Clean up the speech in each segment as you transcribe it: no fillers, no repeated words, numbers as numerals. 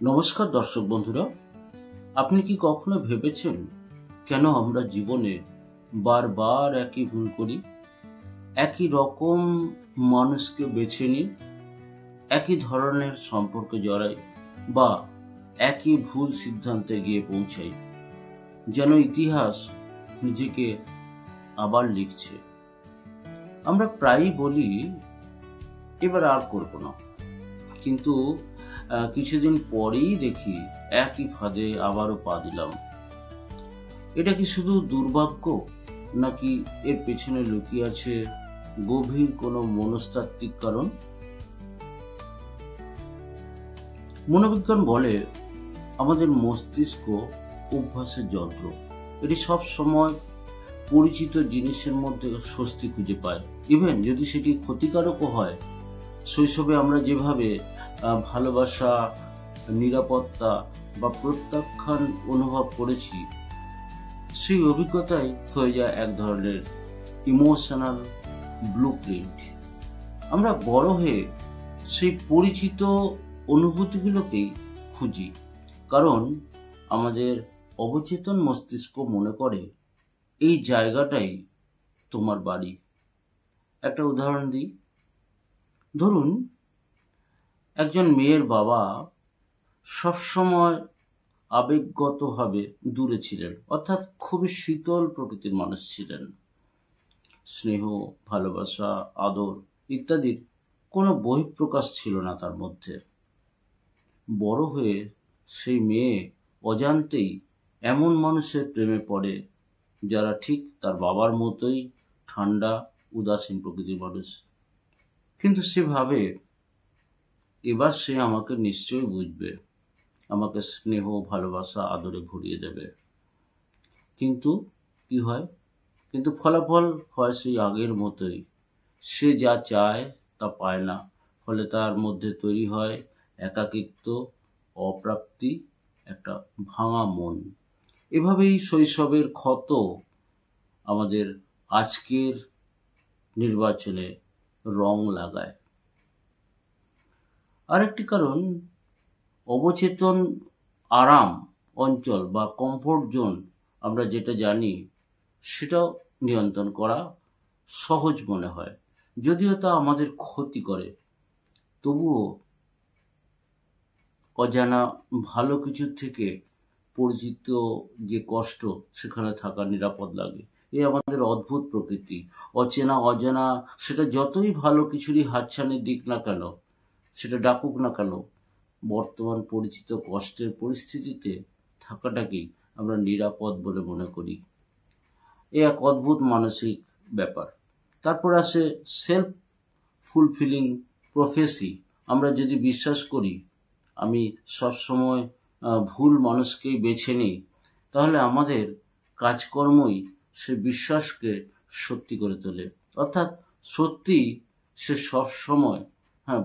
নমস্কার দর্শক বন্ধুরা, আপনি কি কখনো ভেবেছেন কেন আমরা জীবনে বারবার একই ভুল করি? একই রকম মানুষকে বেছে নিই, একই ধরনের সম্পর্কে জড়াই বা একই ভুল সিদ্ধান্তে গিয়ে পৌঁছাই, যেন ইতিহাস নিজেকে আবার লিখছে। আমরা প্রায়ই বলি এবার আর করব না, কিন্তু কিছুদিন পরেই দেখি একই ফাঁদে আবারও পা দিলাম। এটা কি শুধু দুর্ভাগ্য, নাকি এর পেছনে লুকিয়ে আছে গভীর কোনো মনস্তাত্ত্বিক কারণ? মনোবিজ্ঞান বলে আমাদের মস্তিষ্ক অভ্যাসের যন্ত্র। এটি সব সময় পরিচিত জিনিসের মধ্যে স্বস্তি খুঁজে পায়, ইভেন যদি সেটি ক্ষতিকারকও হয়। শৈশবে আমরা যেভাবে ভালোবাসা, নিরাপত্তা বা প্রত্যাখ্যান অনুভব করেছি, সেই অভিজ্ঞতাই হয়ে যায় এক ধরনের ইমোশনাল ব্লুপ্রিন্ট। আমরা বড় হয়ে সেই পরিচিত অনুভূতিগুলোকেই খুঁজি, কারণ আমাদের অবচেতন মস্তিষ্ক মনে করে এই জায়গাটাই তোমার বাড়ি। একটা উদাহরণ দিই। ধরুন, একজন মেয়ের বাবা সবসময় আবেগগতভাবে দূরে ছিলেন, অর্থাৎ খুবই শীতল প্রকৃতির মানুষ ছিলেন। স্নেহ, ভালোবাসা, আদর ইত্যাদির কোনো বহিঃপ্রকাশ ছিল না তার মধ্যে। বড় হয়ে সেই মেয়ে অজান্তেই এমন মানুষের প্রেমে পড়ে যারা ঠিক তার বাবার মতোই ঠান্ডা, উদাসীন প্রকৃতির মানুষ। কিন্তু সে ভাবে এবার সে আমাকে নিশ্চয়ই বুঝবে, আমাকে স্নেহ, ভালোবাসা, আদরে ভরিয়ে দেবে। কিন্তু কি হয়? কিন্তু ফলাফল হয় সেই আগের মতোই। সে যা চায় তা পায় না, ফলে তার মধ্যে তৈরি হয় একাকিত্ব, অপ্রাপ্তি, একটা ভাঙা মন। এভাবেই শৈশবের ক্ষত আমাদের আজকের নির্বাচনে রং লাগায়। আরেকটি কারণ, অবচেতন আরাম অঞ্চল বা কমফোর্ট জোন, আমরা যেটা জানি সেটাও নিয়ন্ত্রণ করা সহজ মনে হয়, যদিও তা আমাদের ক্ষতি করে। তবুও অজানা ভালো কিছুর থেকে পরিচিত যে কষ্ট, সেখানে থাকা নিরাপদ লাগে। এই আমাদের অদ্ভুত প্রকৃতি। অচেনা অজানা সেটা যতই ভালো কিছুরই হাতছানির দিক না কেন, সেটা ডাকুক না কেন, বর্তমান পরিচিত কষ্টের পরিস্থিতিতে থাকাটাকেই আমরা নিরাপদ বলে মনে করি। এ এক অদ্ভুত মানসিক ব্যাপার। তারপর আসে সেলফ ফুলফিলিং প্রফেসি। আমরা যদি বিশ্বাস করি আমি সবসময় ভুল মানুষকেই বেছে নিই, তাহলে আমাদের কাজকর্মই সে বিশ্বাসকে সত্যি করে তোলে। অর্থাৎ সত্যি সে সবসময়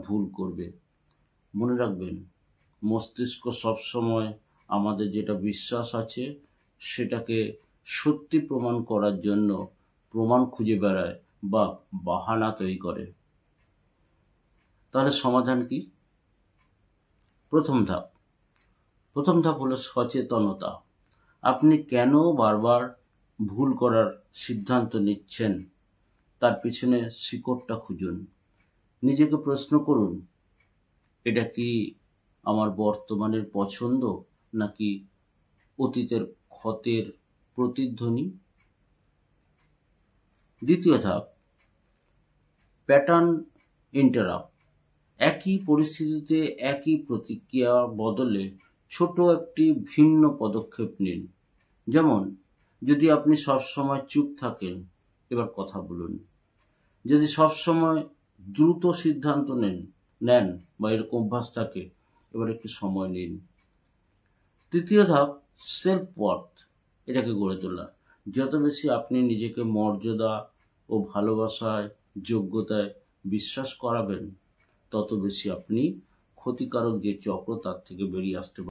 ভুল করবে। মনে রাখবেন, মস্তিষ্ক সবসময় আমাদের যেটা বিশ্বাস আছে সেটাকে সত্যি প্রমাণ করার জন্য প্রমাণ খুঁজে বেড়ায় বা বাহানা তৈরি করে। তাহলে সমাধান কি? প্রথম ধাপ হলো সচেতনতা। আপনি কেন বারবার ভুল করার সিদ্ধান্ত নিচ্ছেন তার পিছনে শিকড়টা খুঁজুন। নিজেকে প্রশ্ন করুন, এটা কি আমার বর্তমানের পছন্দ, নাকি অতীতের ক্ষতের প্রতিধ্বনি? দ্বিতীয় ধাপ, প্যাটার্ন ইন্টারাপ্ট। একই পরিস্থিতিতে একই প্রতিক্রিয়া বদলে ছোট একটি ভিন্ন পদক্ষেপ নিন। যেমন, যদি আপনি সবসময় চুপ থাকেন, এবার কথা বলুন। যদি সবসময় দ্রুত সিদ্ধান্ত নেন বা এরকম অভ্যাস থাকে, এবার একটু সময় নিন। তৃতীয় ধাপ, সেলফ ওয়ার্থ। এটাকে গড়ে তোলা। যত বেশি আপনি নিজেকে মর্যাদা ও ভালোবাসায়, যোগ্যতায় বিশ্বাস করাবেন, তত বেশি আপনি ক্ষতিকারক যে চক্র, তার থেকে বেরিয়ে আসতে পারবেন।